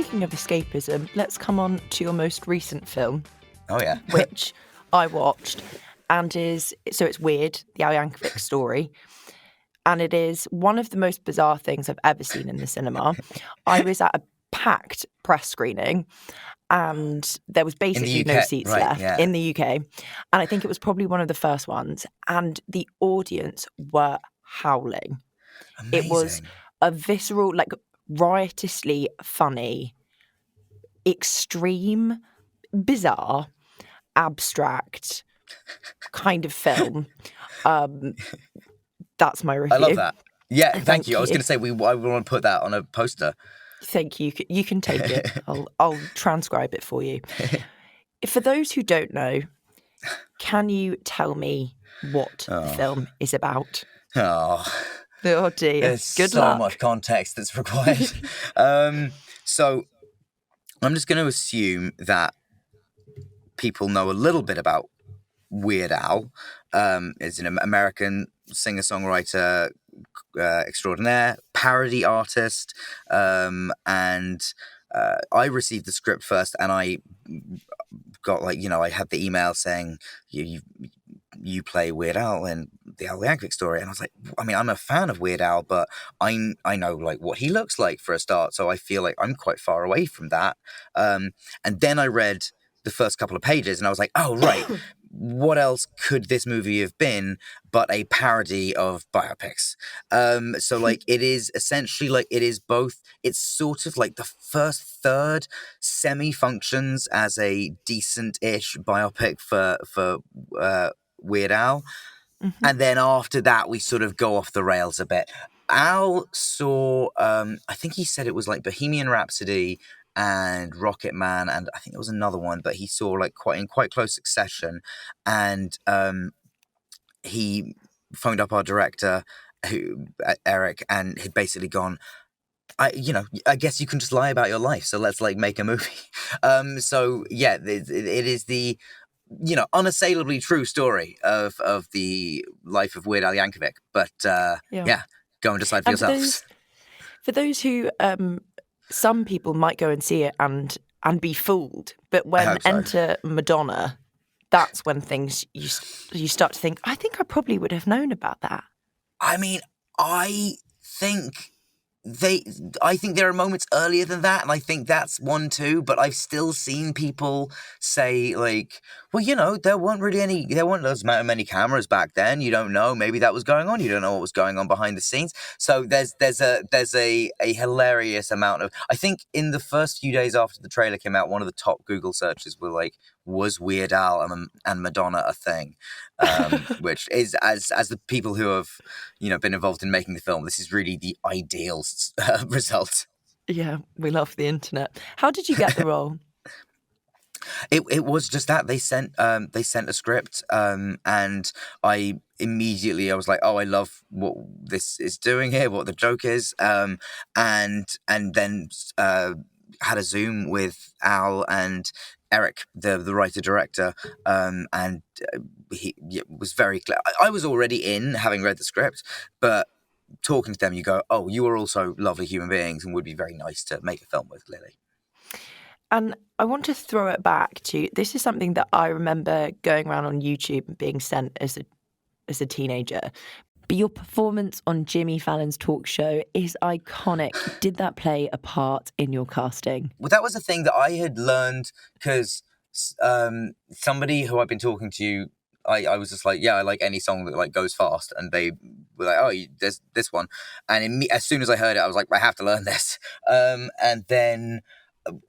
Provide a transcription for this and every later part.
speaking of escapism, let's come on to your most recent film. Oh, yeah. Which I watched, and it's weird, the Yankovic Story. And it is one of the most bizarre things I've ever seen in the cinema. I was at a packed press screening, and there was basically no seats left in the UK. And I think it was probably one of the first ones. And the audience were howling. Amazing. It was a visceral, like riotously funny, extreme, bizarre, abstract kind of film. That's my review. I love that. Yeah, thank you. I was you. going to say I want to put that on a poster. Thank you. You can take it. I'll transcribe it for you. For those who don't know, can you tell me what the film is about? Oh dear. There's Good so luck. much context that's required. So I'm just going to assume that people know a little bit about Weird Al. Is an American singer-songwriter extraordinaire, parody artist, and I received the script first, and I got I had the email saying you play Weird Al in the Al Yankovic Story, and I was like, I mean, I'm a fan of Weird Al, but I know like what he looks like for a start, so I feel like I'm quite far away from that. And then I read the first couple of pages, and I was like, oh right. What else could this movie have been but a parody of biopics? So like it is essentially like it is both. It's sort of like the first third semi-functions as a decent-ish biopic for Weird Al, and then after that we sort of go off the rails a bit. Al saw, I think he said it was like Bohemian Rhapsody and Rocket Man, and I think there was another one, but he saw like in quite close succession, and he phoned up our director, Eric, and had basically gone, I guess you can just lie about your life, so let's like make a movie. So yeah, it is the unassailably true story of the life of Weird Al Yankovic, but yeah, go and decide for yourselves. For those who some people might go and see it and be fooled, but when enter Madonna, that's when things you start to think, I think I probably would have known about that. I mean, I think there are moments earlier than that, and I think that's one too, but I've still seen people say like, well, there weren't as many cameras back then, you don't know, maybe that was going on, you don't know what was going on behind the scenes. So there's a hilarious amount of, I think in the first few days after the trailer came out, one of the top Google searches were like, was Weird Al and Madonna a thing? Which is, as the people who have been involved in making the film, this is really the ideal result. Yeah, we love the internet. How did you get the role? It was just that they sent a script, and I was like, oh, I love what this is doing here, what the joke is, and then had a Zoom with Al and Eric, the writer-director, and he was very clear. I was already in, having read the script, but talking to them, you go, oh, you are also lovely human beings and would be very nice to make a film with, clearly. And I want to throw it back to, this is something that I remember going around on YouTube and being sent as a teenager. But your performance on Jimmy Fallon's talk show is iconic. Did that play a part in your casting? Well, that was a thing that I had learned because somebody who I've been talking to, I was just like, yeah, I like any song that like goes fast, and they were like, oh, there's this one, and as soon as I heard it, I was like, I have to learn this, and then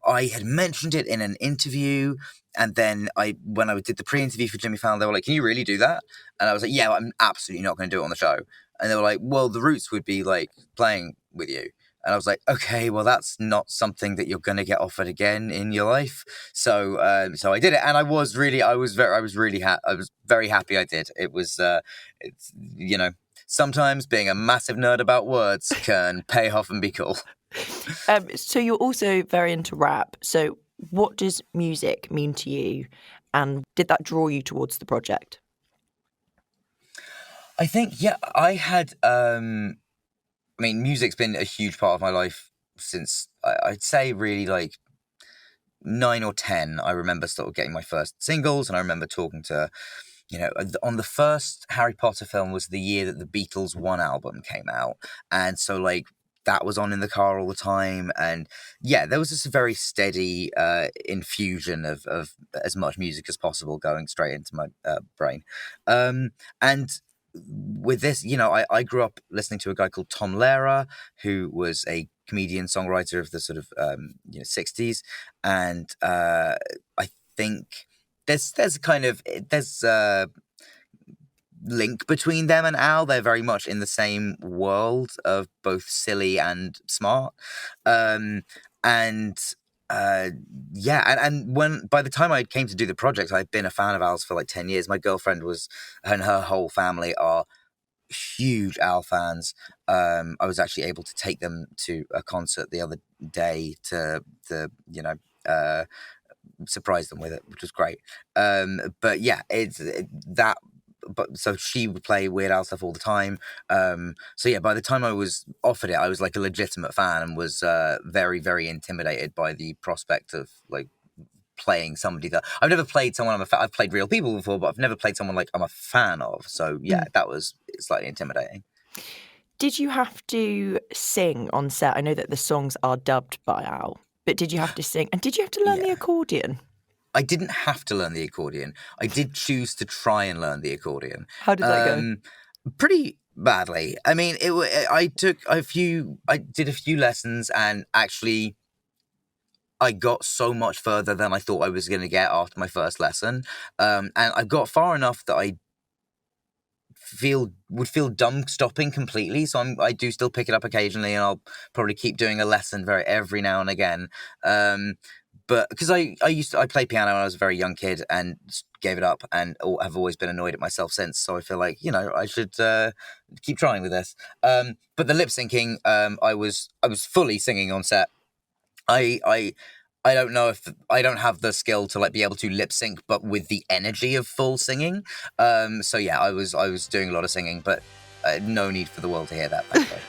I had mentioned it in an interview, and then when I did the pre-interview for Jimmy Fallon, they were like, can you really do that? And I was like, yeah, I'm absolutely not going to do it on the show. And they were like, well, the Roots would be like playing with you. And I was like, okay, well, that's not something that you're going to get offered again in your life. So I did it, and I was very happy I did. It was, sometimes being a massive nerd about words can pay off and be cool. So you're also very into rap. So what does music mean to you, and did that draw you towards the project? I think, yeah, I had, music's been a huge part of my life since I'd say really like 9 or 10. I remember sort of getting my first singles, and I remember talking to, on the first Harry Potter film was the year that the Beatles' One album came out, and so like that was on in the car all the time, and yeah, there was this very steady infusion of as much music as possible going straight into my brain, and with this, I grew up listening to a guy called Tom Lehrer, who was a comedian songwriter of the sort of 60s, and I think there's a link between them and Al. They're very much in the same world of both silly and smart, and yeah, and when by the time I came to do the project, I'd been a fan of Al's for like 10 years. My girlfriend was, and her whole family are huge Al fans. I was actually able to take them to a concert the other day to surprise them with it, which was great. But yeah, that. But so she would play Weird Al stuff all the time. So yeah, by the time I was offered it, I was like a legitimate fan, and was very, very intimidated by the prospect of like playing somebody that I've never played. Someone I've played real people before, but I've never played someone like I'm a fan of. So yeah, that was slightly intimidating. Did you have to sing on set? I know that the songs are dubbed by Al, but did you have to sing? And did you have to learn the accordion? I didn't have to learn the accordion. I did choose to try and learn the accordion. How did that go? Pretty badly. I mean, I did a few lessons, and actually I got so much further than I thought I was going to get after my first lesson. And I got far enough that I would feel dumb stopping completely. So I do still pick it up occasionally, and I'll probably keep doing a lesson every now and again. But because I played piano when I was a very young kid and gave it up, and have always been annoyed at myself since. So I feel like I should keep trying with this. But the lip syncing, I was fully singing on set. I don't know if I don't have the skill to like be able to lip sync, but with the energy of full singing. So yeah, I was doing a lot of singing, but no need for the world to hear that. Thankfully.